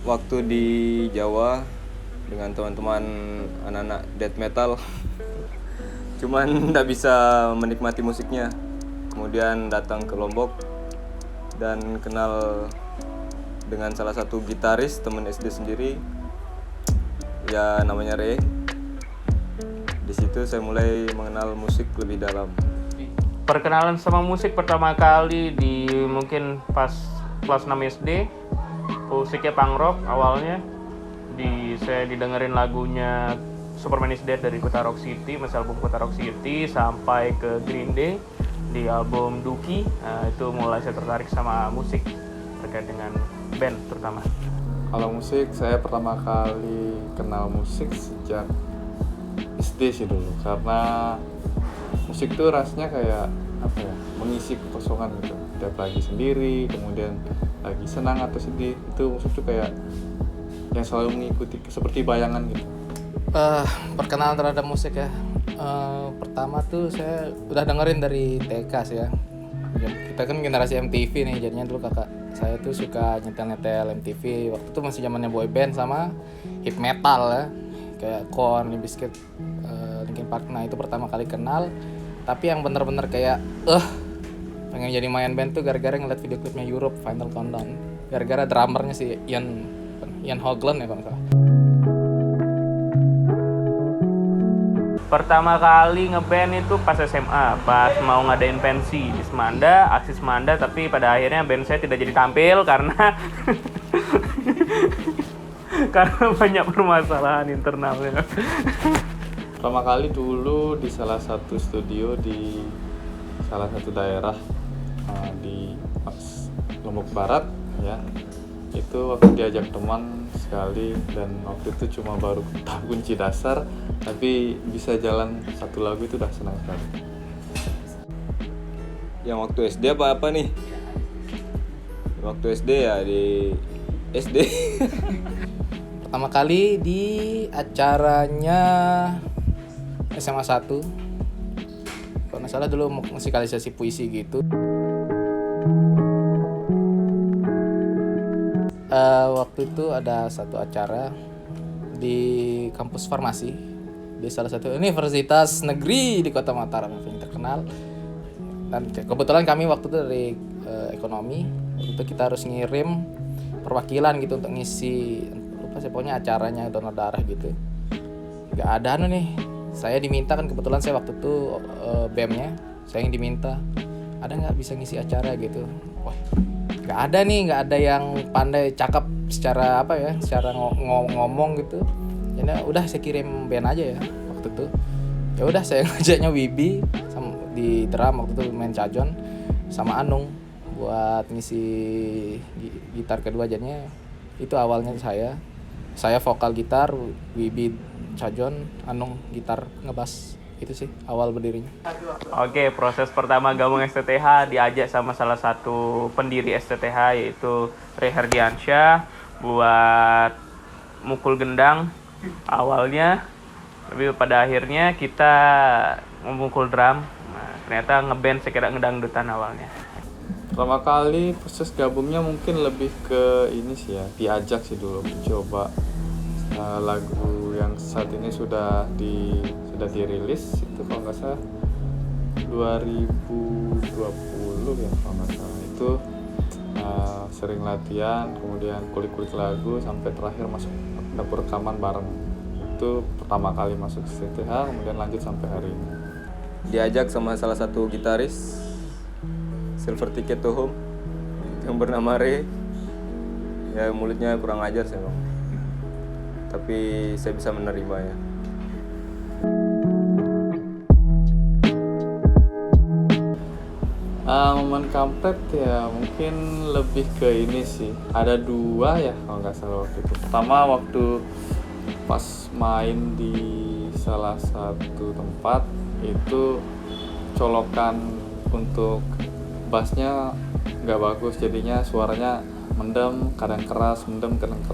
waktu di Jawa dengan teman-teman anak-anak death metal. Cuman nggak bisa menikmati musiknya. Kemudian datang ke Lombok dan kenal dengan salah satu gitaris teman SD sendiri, ya namanya Re. Di situ saya mulai mengenal musik lebih dalam. Perkenalan sama musik pertama kali di mungkin pas kelas 6 SD. Musiknya punk rock awalnya. Saya didengerin lagunya Superman is Dead dari Kota Rock City, masih album Kota Rock City, sampai ke Green Day di album Dookie. Itu mulai saya tertarik sama musik terkait dengan band terutama. Kalau musik, saya pertama kali kenal musik sejak SD sih dulu, karena musik tuh rasanya kayak apa ya, mengisi kekosongan gitu. Tiap lagi sendiri, kemudian lagi senang atau sedih, itu musik tuh kayak yang selalu mengikuti seperti bayangan gitu. Perkenalan terhadap musik ya, pertama tuh saya udah dengerin dari TK sih ya. Kita kan generasi MTV nih, jadinya dulu kakak saya tuh suka nyetel MTV. Waktu itu masih zamannya boy band sama hip metal ya, kayak Korn, Limp Bizkit, Linkin Park. Nah itu pertama kali kenal. Tapi yang bener-bener kayak pengen jadi main band tuh gara-gara ngeliat video klipnya Europe Final Countdown. Gara-gara drummernya si Ian Hoglan ya kalau nggak salah. Pertama kali ngeband itu pas SMA, pas mau ngadain pensi di Semanda, aksi Semanda, tapi pada akhirnya band saya tidak jadi tampil karena karena banyak permasalahan internalnya. Pertama kali dulu di salah satu studio di salah satu daerah di Lombok Barat ya. Itu waktu diajak teman sekali, dan waktu itu cuma baru tahu kunci dasar, tapi bisa jalan satu lagu itu udah senang sekali. Yang waktu SD apa nih? Waktu SD ya di SD. Pertama kali di acaranya SMA 1. Kalau nggak salah dulu musikalisasi puisi gitu. Waktu itu ada satu acara di kampus farmasi di salah satu universitas negeri di Kota Mataram yang terkenal. Dan kebetulan kami waktu itu dari ekonomi, waktu itu kita harus ngirim perwakilan gitu untuk ngisi, lupa sih pokoknya acaranya donor darah gitu. Gak ada nih, saya diminta kan, kebetulan saya waktu itu BEM-nya, saya yang diminta, ada nggak bisa ngisi acara gitu. Wah, nggak ada yang pandai cakep secara apa ya, secara ngomong gitu. Jadi udah saya kirim band aja ya waktu itu. Ya udah saya ngajaknya Wibi sama di drum waktu itu, main cajon sama Anung buat ngisi gitar kedua. Jadinya itu awalnya saya vokal gitar, Wibi cajon, Anung gitar ngebass. Itu sih awal berdirinya. Oke, proses pertama gabung STTH diajak sama salah satu pendiri STTH yaitu Ray Herdiansyah buat mukul gendang awalnya, tapi pada akhirnya kita memukul drum. Nah, ternyata ngeband sekira ngedangdutan awalnya. Pertama kali proses gabungnya mungkin lebih ke ini sih ya, diajak sih dulu coba lagu yang saat ini sudah dirilis itu kalau nggak salah 2020 ya kalau nggak salah. Itu sering latihan, kemudian kulik-kulik lagu sampai terakhir masuk dapur rekaman bareng. Itu pertama kali masuk STTH, kemudian lanjut sampai hari ini. Diajak sama salah satu gitaris Silver Ticket to Home yang bernama Re. Ya mulutnya kurang ajar sih bang, tapi saya bisa menerimanya. Momen kampret ya mungkin lebih ke ini sih, ada dua ya kalau nggak salah waktu itu. Pertama waktu pas main di salah satu tempat itu colokan untuk bassnya nggak bagus, jadinya suaranya mendem kadang keras,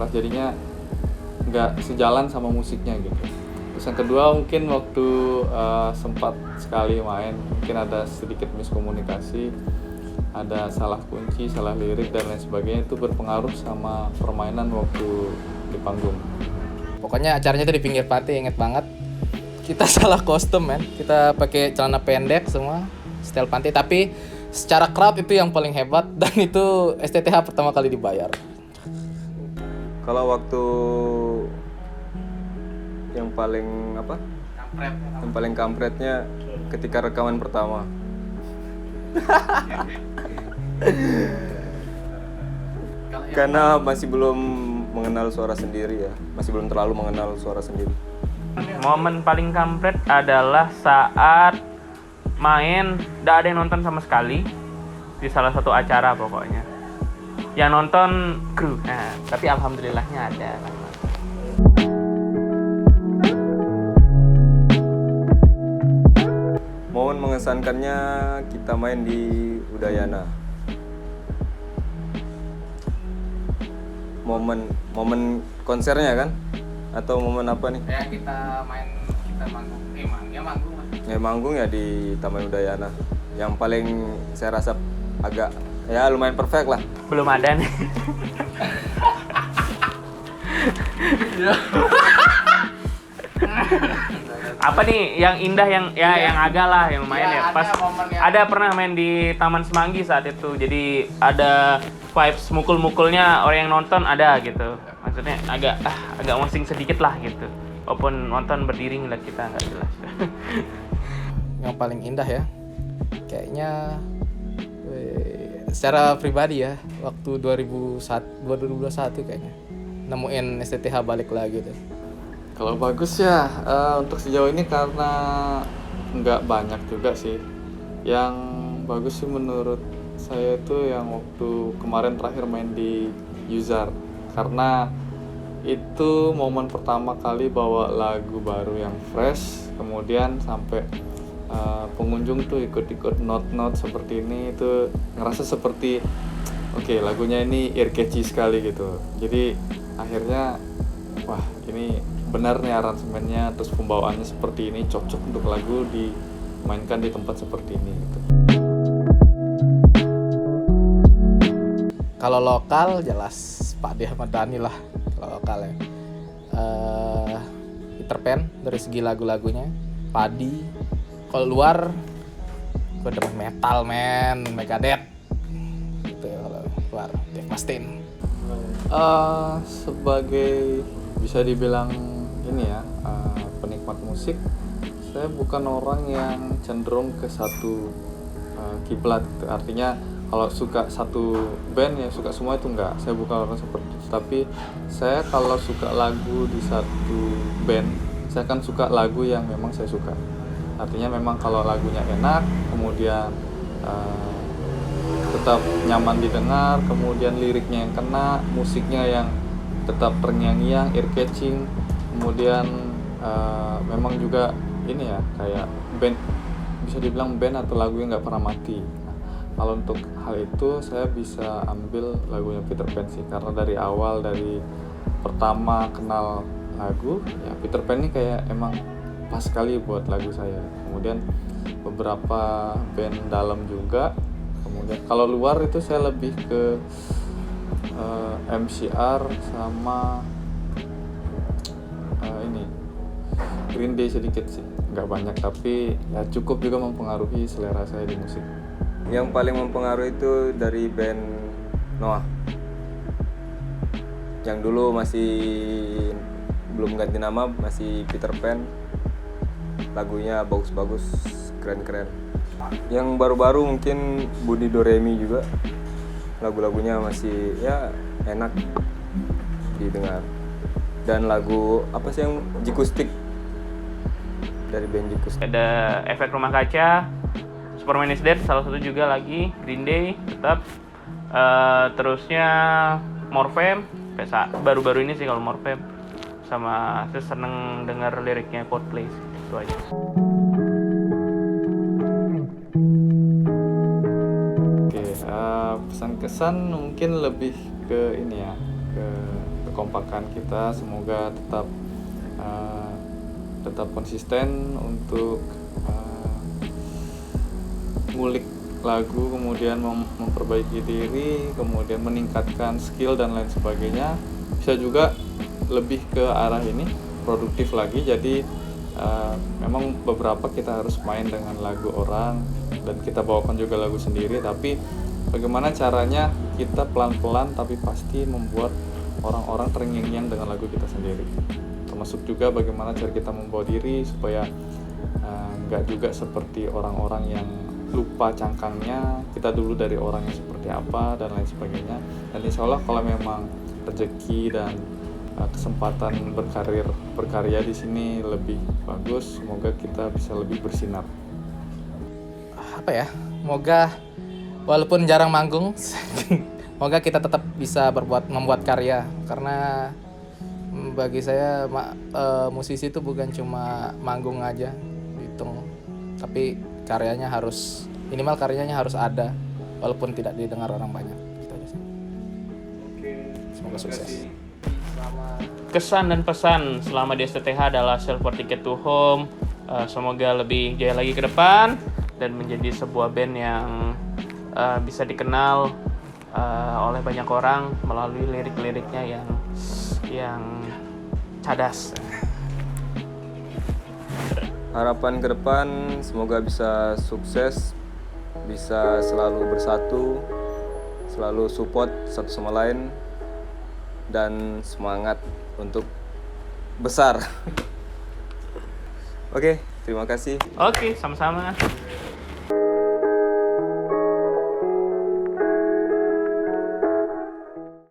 jadinya nggak sejalan sama musiknya gitu. Terus yang kedua mungkin waktu sempat sekali main, mungkin ada sedikit miskomunikasi ada salah kunci, salah lirik dan lain sebagainya, itu berpengaruh sama permainan waktu di panggung. Pokoknya acaranya tuh di pinggir pantai, inget banget. Kita salah kostum men. Kita pakai celana pendek semua, style pantai. Tapi secara crowd itu yang paling hebat dan itu STTH pertama kali dibayar. Kalau waktu yang paling apa? Yang paling kampretnya ketika rekaman pertama. Karena masih belum mengenal suara sendiri ya, masih belum terlalu mengenal suara sendiri. Momen paling kampret adalah saat main, gak ada yang nonton sama sekali di salah satu acara pokoknya. Yang nonton kru, nah, tapi alhamdulillahnya ada. Momen mengesankannya kita main di Udayana. Momen konsernya kan? Atau momen apa nih? Ya kita manggung, manggung lah. Ya manggung ya di Taman Udayana. Yang paling saya rasa agak ya lumayan perfect lah. Belum ada nih. Apa nih yang indah yang yang agak lah yang main ya, pas ada pernah main di Taman Semanggi saat itu, jadi ada vibes mukul-mukulnya orang yang nonton ada gitu, maksudnya agak mosing sedikit lah gitu, walaupun nonton berdiri ngeliat kita nggak jelas. Yang paling indah ya kayaknya secara pribadi ya waktu 2021 kayaknya nemuin STTH balik lagi tuh. Kalau bagus ya untuk sejauh ini karena nggak banyak juga sih. Yang bagus sih menurut saya itu yang waktu kemarin terakhir main di Yuzar, karena itu momen pertama kali bawa lagu baru yang fresh, kemudian sampai pengunjung tuh ikut-ikut not seperti ini, itu ngerasa seperti oke, lagunya ini ear catchy sekali gitu. Jadi akhirnya wah ini benar nih aransemennya, terus pembawaannya seperti ini, cocok untuk lagu dimainkan di tempat seperti ini gitu. Kalau lokal jelas Pak D. Ahmad Dhani lah kalau lokal ya. Peter Pan dari segi lagu-lagunya, Padi. Kalau luar gue demen metal men, Megadeth gitu ya. Kalau luar Dave Mustaine. Sebagai bisa dibilang ini ya penikmat musik, saya bukan orang yang cenderung ke satu kiblat gitu. Artinya kalau suka satu band ya suka semua, itu enggak. Saya bukan orang seperti itu. Tapi saya kalau suka lagu di satu band, saya akan suka lagu yang memang saya suka. Artinya memang kalau lagunya enak, kemudian tetap nyaman didengar, kemudian liriknya yang kena, musiknya yang tetap terngiang-ngiang, ear catching, kemudian memang juga ini ya kayak band, bisa dibilang band atau lagu yang nggak pernah mati. Nah, kalau untuk hal itu saya bisa ambil lagunya Peter Pan sih, karena dari awal, dari pertama kenal lagu ya Peter Pan ini kayak emang pas sekali buat lagu saya. Kemudian beberapa band dalam juga. Kemudian kalau luar itu saya lebih ke MCR sama ini Green Day sedikit sih, nggak banyak tapi ya cukup juga mempengaruhi selera saya di musik. Yang paling mempengaruhi itu dari band Noah, yang dulu masih belum ganti nama, masih Peter Pan, lagunya bagus-bagus, keren-keren. Yang baru-baru mungkin Budi Doremi juga, lagu-lagunya masih ya enak didengar. Dan lagu apa sih yang Jikustik, dari band Jikustik. Ada Efek Rumah Kaca, Superman is Dead, salah satu juga lagi, Green Day tetap. Terusnya Morfem, baru-baru ini sih kalau Morfem. Sama saya seneng dengar liriknya Coldplay sih, itu aja. Oke, pesan kesan mungkin lebih ke ini ya, ke kekompakan kita. Semoga tetap konsisten untuk ngulik lagu, kemudian memperbaiki diri, kemudian meningkatkan skill dan lain sebagainya. Bisa juga lebih ke arah ini, produktif lagi. Jadi memang beberapa kita harus main dengan lagu orang dan kita bawakan juga lagu sendiri, tapi bagaimana caranya kita pelan-pelan tapi pasti membuat orang-orang terngiang-ngiang dengan lagu kita sendiri. Termasuk juga bagaimana cara kita membawa diri supaya nggak juga seperti orang-orang yang lupa cangkangnya, kita dulu dari orang yang seperti apa dan lain sebagainya. Dan insya Allah kalau memang rezeki dan kesempatan berkarya di sini lebih bagus, semoga kita bisa lebih bersinar. Apa ya, moga walaupun jarang manggung moga kita tetap bisa membuat karya, karena bagi saya musisi itu bukan cuma manggung aja dihitung, tapi karyanya harus minimal harus ada walaupun tidak didengar orang banyak. Gitu aja sih. Semoga sukses. Kesan dan pesan selama di STTH adalah Sell for Ticket to Home. Semoga lebih jaya lagi ke depan dan menjadi sebuah band yang bisa dikenal oleh banyak orang melalui lirik-liriknya yang cadas. Harapan ke depan semoga bisa sukses, bisa selalu bersatu, selalu support satu sama lain, dan semangat untuk besar. Oke, terima kasih. Oke, sama-sama.